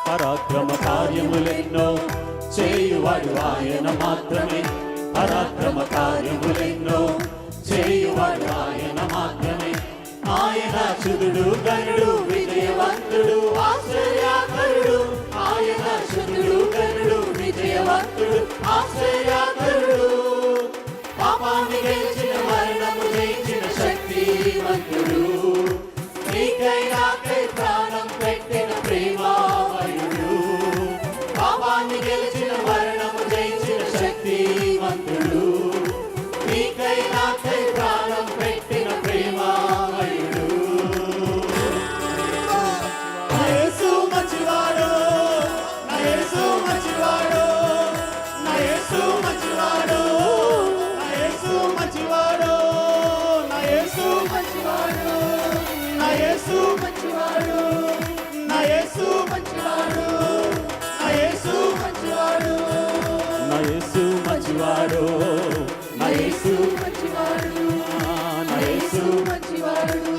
పరాక్రమ కార్యములెన్నో చేయువాడు ఆయన మాత్రమే. పరాక్రమ కార్యములెన్నో చేయువాడు ఆయన మాత్రమే. ఆయన శుద్ధుడు గనుడు విజయవంతుడు ఆశ్చర్యకరుడు. ఆయన శుద్ధుడు గనుడు విజయవంతుడు ఆశ్చర్యకరుడు. పాపాన్ని గెలిచిన మరణము జయించిన శక్తివంతుడు. నీకై నాకై ప్రాణం పెట్టిన ప్రేమామయుడు. పాపాన్ని గెలిచిన మరణము జయించిన శక్తివంతుడు. నీకై నాకై ప్రాణం పెట్టిన ప్రేమామయుడు. నా యేసు మంచివాడు, నా యేసు మంచివాడు, నా యేసు మంచివాడు, నా యేసు మంచివాడు, నా యేసు మంచివాడు, నా యేసు మంచివాడు, నా యేసు మంచివాడు, నా యేసు మంచివాడు, నా యేసు మంచివాడు, నా యేసు మంచివాడు, నా యేసు మంచివాడు.